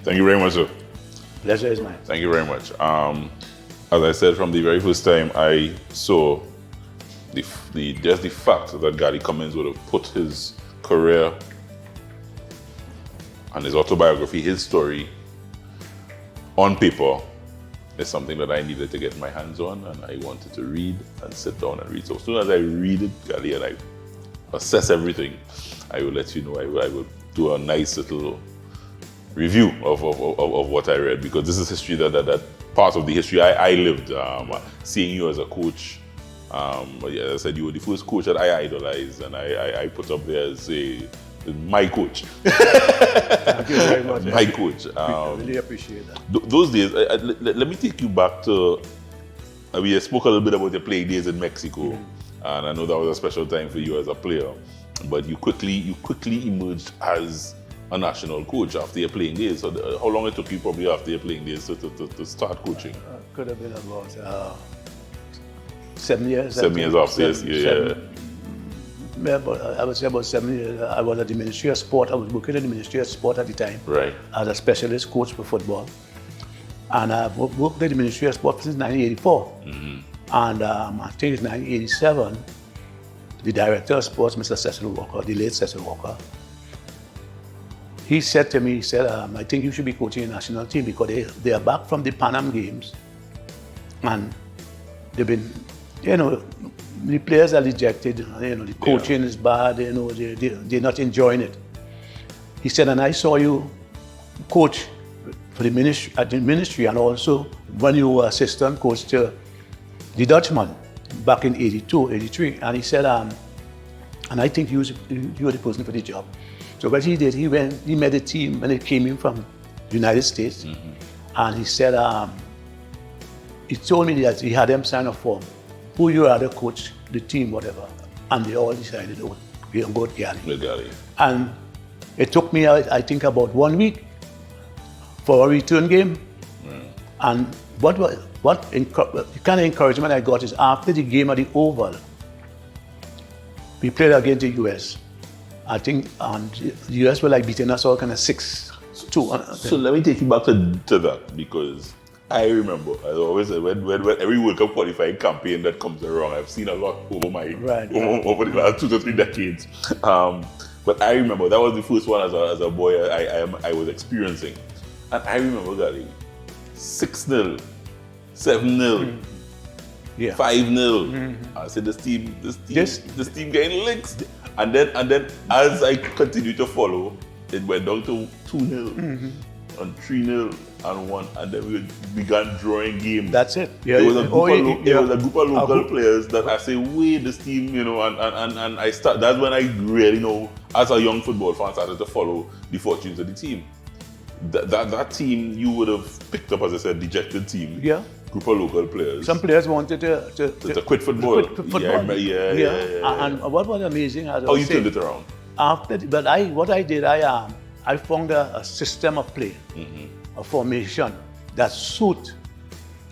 Thank you very much, sir. Pleasure is mine. Thank you very much. As I said from the very first time I saw just the fact that Gally Cummings would have put his career and his autobiography, his story, on paper is something that I needed to get my hands on, and I wanted to read and sit down and read. So as soon as I read it, Gally, and I assess everything, I will let you know. I will do a nice little review of what I read, because this is history that part of the history I lived. Seeing you as a coach, as I said, you were the first coach that I idolized, and I put up there as my coach. Thank you very much. My coach. I really appreciate that. Those days, let me take you back to, we spoke a little bit about your playing days in Mexico, and I know that was a special time for you as a player, but you quickly emerged as a national coach after your playing days. So how long it took you probably after your playing days to start coaching? Could have been about 7 years. 7 years after, yes. Yeah. I would say about 7 years. I was at the Ministry of Sport. I was working at the Ministry of Sport at the time. Right. As a specialist coach for football. And I've worked at the Ministry of Sport since 1984. And I think it's 1987, the Director of Sports, Mr. Cecil Walker, the late Cecil Walker, he said to me, I think you should be coaching a national team, because they are back from the Pan Am Games, and they've been, the players are dejected, the coaching is bad, they're not enjoying it. He said, and I saw you coach for the ministry, at the ministry, and also when you were assistant coach to the Dutchman back in 82, 83. And he said, and I think you were the person for the job. So what he did, he made a team when it came in from the United States. And he said, he told me that he had them sign a form, who you are the coach, the team, whatever. And they all decided, oh, we're going to go with Gally. With Gally. And it took me, I think, about 1 week for a return game. And what the kind of encouragement I got is after the game at the Oval, we played against the US. I think the US were like beating us all kind of 6-2. So let me take you back to that, because I remember, as always, when every World Cup qualifying campaign that comes around, I've seen a lot over over the last 2 to 3 decades. But I remember that was the first one as a boy I was experiencing, and I remember Gally 6-0, 7-0. 5-0. I said this team getting licks. And then as I continued to follow, it went down to 2-0 and 3-0 and 1, and then we began drawing games. That's it. Yeah, there was a group of local players that I say, wait, this team, and I start. That's when I really as a young football fan, started to follow the fortunes of the team. That team you would have picked up, as I said, dejected team. Yeah. Group of local players. Some players wanted to quit football. Yeah. And what was amazing, how you turned it around? I found a system of play, a formation that suit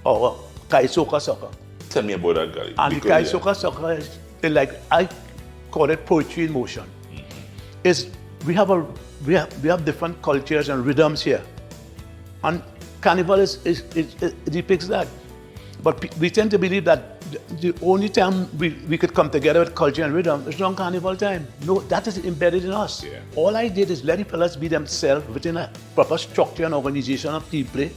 our Kai-Soka soccer. Tell me about that, Gally. And the Kai-Soka soccer is like, I call it poetry in motion. We have different cultures and rhythms here, and Carnival depicts that. But we tend to believe that the only time we could come together with culture and rhythm is around Carnival time. No, that is embedded in us. Yeah. All I did is let the fellas be themselves within a proper structure and organization of team play,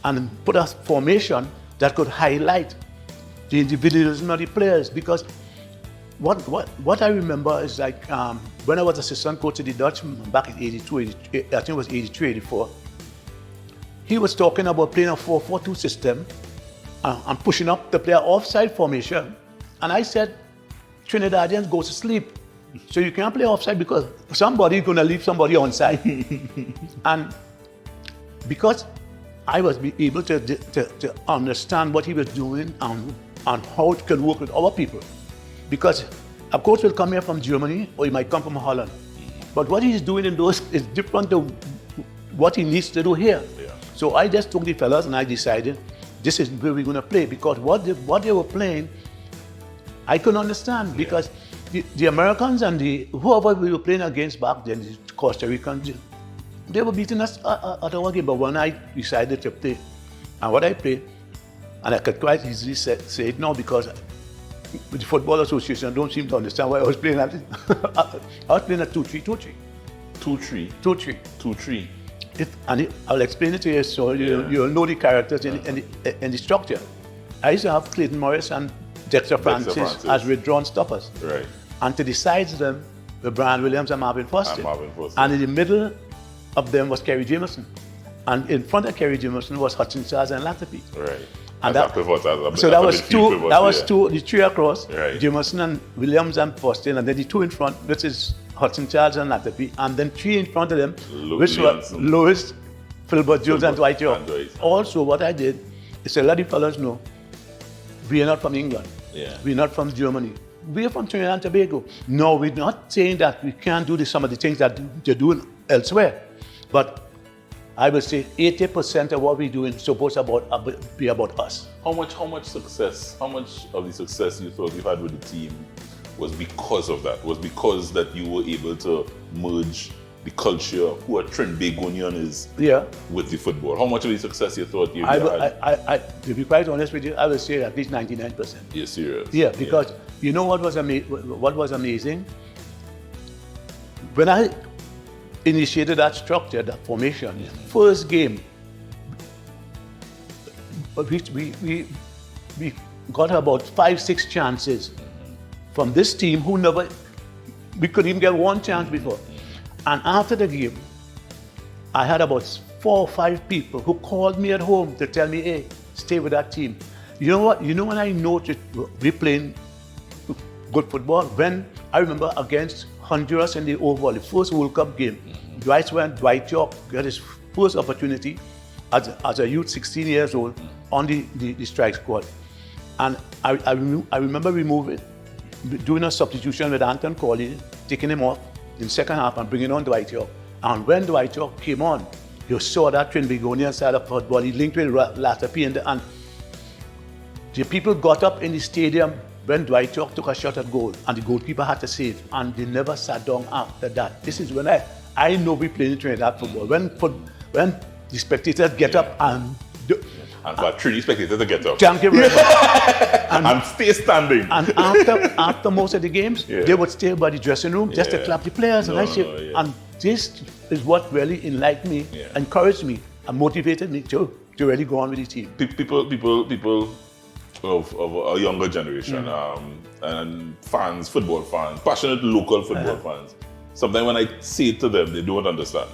and put a formation that could highlight the individualism of the players. Because what I remember is like when I was assistant coach to the Dutch back in 82, I think it was 83, 84, he was talking about playing a 4-4-2 system and pushing up the player offside formation. And I said, Trinidadians go to sleep. So you can't play offside because somebody's going to leave somebody onside. And because I was able to understand what he was doing and how it could work with our people. Because a coach will come here from Germany or he might come from Holland. But what he's doing in those is different to what he needs to do here. Yeah. So I just took the fellas and I decided this is where we're going to play, because what they were playing, I couldn't understand, because the Americans and whoever we were playing against back then, the Costa Ricans, They were beating us at our game, but when I decided to play, and what I played, and I could quite easily say it now because the Football Association don't seem to understand why I was playing at it. I was playing at 2-3-2-3. 2-3. 2-3. 2-3. I'll explain it to you so you'll know the characters in the structure. I used to have Clayton Morris and Dexter Francis as withdrawn stoppers. Right. And to the sides of them were Brian Williams and Marvin Foster. And in the middle of them was Kerry Jameson. And in front of Kerry Jameson was Hudson Charles and Latapy. Right. And that was the three across, right. Jameson and Williams and Foster, and then the two in front, which is Hudson Charles and Latapy, and then three in front of them, which were Lewis, Philbert Jones, and Dwight York. Also, what I did is a lot of fellows know we are not from England. Yeah. We're not from Germany. We are from Trinidad and Tobago. No, we're not saying that we can't do some of the things that they're doing elsewhere, but I would say 80% of what we're doing is supposed to be about us. How much success, how much of the success you thought you had with the team was because of that? Was because that you were able to merge the culture, who a Trinbagonian is, with the football? How much of the success you thought you had? To be quite honest with you, I would say at least 99%. You're serious? Yeah, because you know what was amazing? When I initiated that structure, that formation, first game, we got about 5-6 chances from this team who we couldn't even get one chance before. And after the game, I had about 4 or 5 people who called me at home to tell me, hey, stay with that team. You know what? You know when I noticed we playing good football? When I remember against Honduras in the Oval, the first World Cup game, Dwight York got his first opportunity as a youth, 16 years old, on the strike squad. And I remember doing a substitution with Anton Corley, taking him off in the second half and bringing on Dwight York. And when Dwight York came on, you saw that Trinbagonian side of football. He linked with Latapy, and the people got up in the stadium when Dwight York took a shot at goal, and the goalkeeper had to save, and they never sat down after that. This is when I know we play in Trinidad football. When the spectators get up and for 3 spectators to get up. Thank you very much. and stay standing. And after most of the games, they would stay by the dressing room just to clap the players. And this is what really enlightened me, encouraged me, and motivated me to really go on with the team. People of a younger generation and fans, football fans, passionate local football fans, sometimes when I say it to them, they don't understand.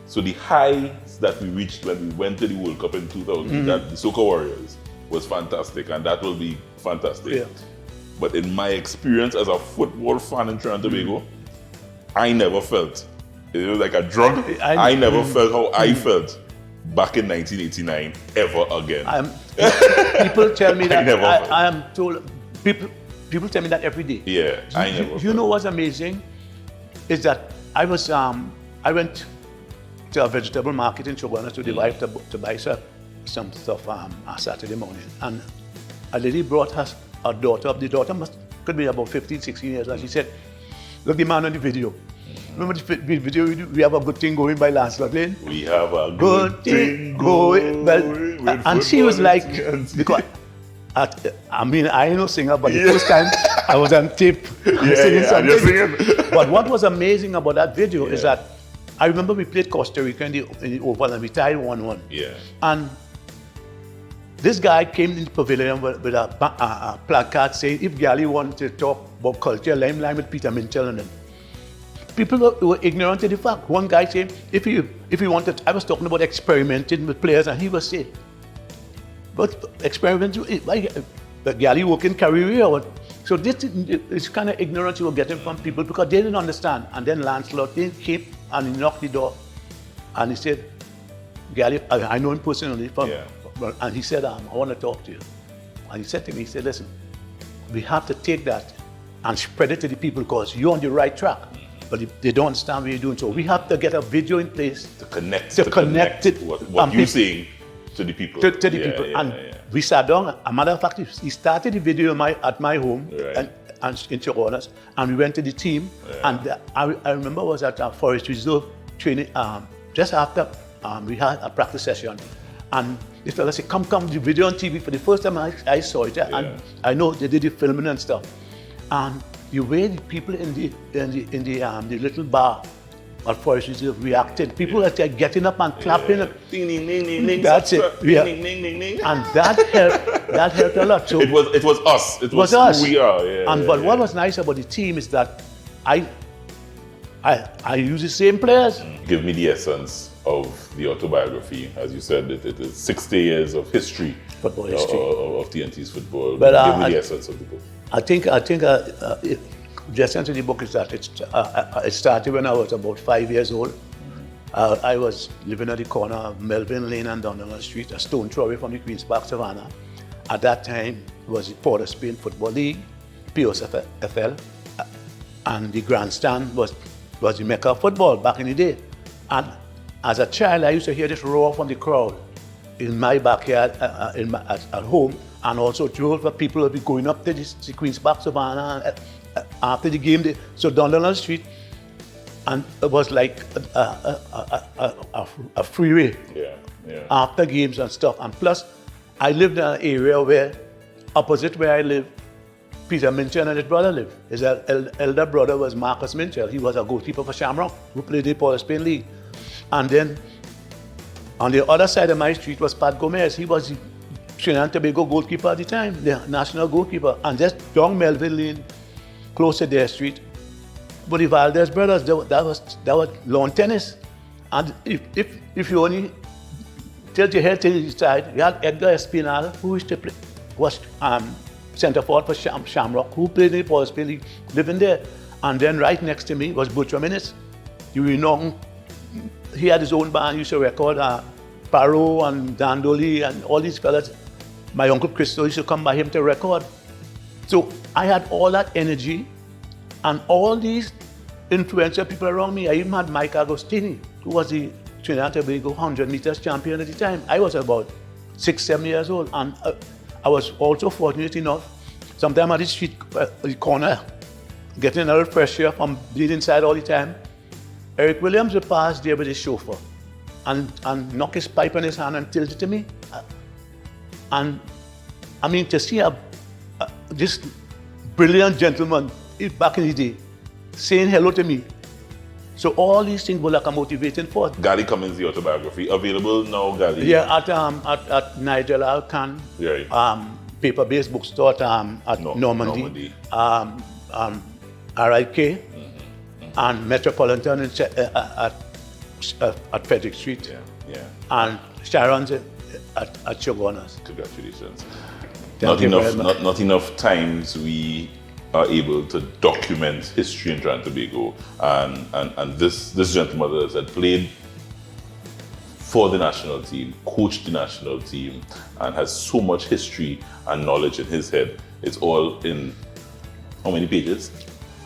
So the heights that we reached when we went to the World Cup in 2000, that the Soca Warriors, was fantastic, and that will be fantastic. Yeah. But in my experience as a football fan in Trinidad and Tobago, I never felt, it was like a drug, I never felt how I felt back in 1989 ever again. People tell me that I am told, people tell me that every day. Yeah, I never. You know what's amazing is that I went to a vegetable market in Chogwana to buy some stuff on Saturday morning, and a lady brought her daughter up. The daughter could be about 15, 16 years, and she said, "Look, the man on the video. Remember the video? We have a good thing going by Lancelot Lane. We have a good thing going." Well, and she was like, because I ain't no singer, but the first time I was on tape singing something. But what was amazing about that video is that I remember we played Costa Rica in the Oval and we tied 1-1. Yeah. And this guy came in the pavilion with a placard saying, if Gally wanted to talk about culture, line with Peter Minchell and them. People were ignorant of the fact. One guy said, if he wanted, I was talking about experimenting with players, and he was saying, but experimenting, like Gally working career. So this is kind of ignorance you were getting from people because they didn't understand. And then Lancelot came and he knocked the door and he said, Gally, I know him personally, and he said, I want to talk to you. And he said to me, he said, listen, we have to take that and spread it to the people because you're on the right track. But they don't understand what you're doing. So we have to get a video in place to connect it what you're saying to the people. To the people. We sat down. A matter of fact, he started the video at my home and in Chogwana, and we went to the team. And I remember I was at a Forest Reserve training just after we had a practice session, and this fella said, come, the video on TV. For the first time I saw it, and I know they did the filming and stuff. And the way the people in the little bar at Forest Reserve reacted, people are getting up and clapping. Ding, ding, ding, ding, ding. That's it. Yeah. Ding, ding, ding, ding. And that helped a lot. So it was us. It was us. Who we are. Yeah, and but what was nice about the team is that I use the same players. Give me the essence of the autobiography. As you said, it is 60 years of history. Football history. Of TNT's football. But, give me the essence of the book. I think the essence of the book is that it started when I was about 5 years old. I was living at the corner of Melvin Lane and Donald Street, a stone throw away from the Queen's Park Savannah. At that time, it was the Port of Spain Football League, POSFL, and the grandstand was the mecca of football back in the day. And as a child, I used to hear this roar from the crowd in my backyard, at home, and also drove for people to be going up to the Queen's Park Savannah after the game. So down Donald Street, and it was like a freeway after games and stuff. And plus, I lived in an area where, opposite where I live, Peter Minchell and his brother lived. His elder brother was Marcus Minchell. He was a goalkeeper for Shamrock, who played in the Port of Spain League. And then on the other side of my street was Pat Gomez. He was the Trinidad and Tobago goalkeeper at the time, the national goalkeeper. And just down Melville Lane, close to their street, but the Valdez brothers, that was lawn tennis. And if you only tilt your head to the side, you had Edgar Espinal, who used to play, was centre forward for Shamrock, who played in the Port of Spain League, living there. And then right next to me was Butcher Minnis. You know, he had his own band, used to record Paro and Dandoli and all these fellas. My uncle Christo used to come by him to record. So I had all that energy and all these influential people around me. I even had Mike Agostini, who was the Trinidad and Tobago 100 meters champion at the time. I was about 6, 7 years old, and I was also fortunate enough, sometime at the street the corner, getting a little fresh air from being inside all the time. Eric Williams would pass there with his chauffeur and knock his pipe in his hand and tilt it to me. And I mean, to see this brilliant gentleman back in the day saying hello to me. So all these things were like a motivating force. Gally Cummings, the autobiography, available now, Gally? Yeah, at Nigel Alcan, paper-based bookstore at Normandy. RIK, and Metropolitan at Frederick Street. And Sharon's at Shogunas. Congratulations. Not enough times we are able to document history in Trinidad and Tobago, and this gentleman, as I said, played for the national team, coached the national team, and has so much history and knowledge in his head. It's all in how many pages?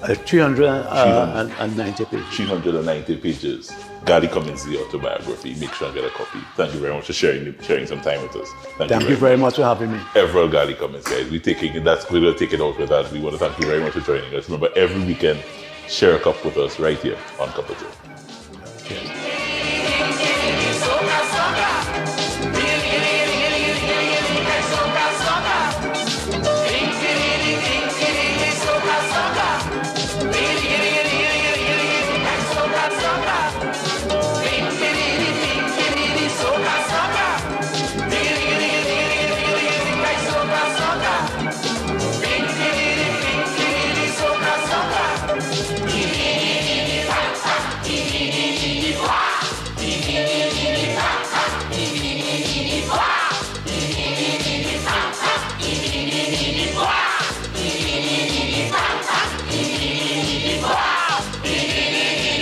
390 pages. 390 pages. Gally Cummings, the autobiography. Make sure and get a copy. Thank you very much for sharing some time with us. Thank you very much for having me. Everald Gally Cummings, guys. We're going to take it out with that. We want to thank you very much for joining us. Remember, every weekend, share a cup with us right here on Cup of Joe. Cheers.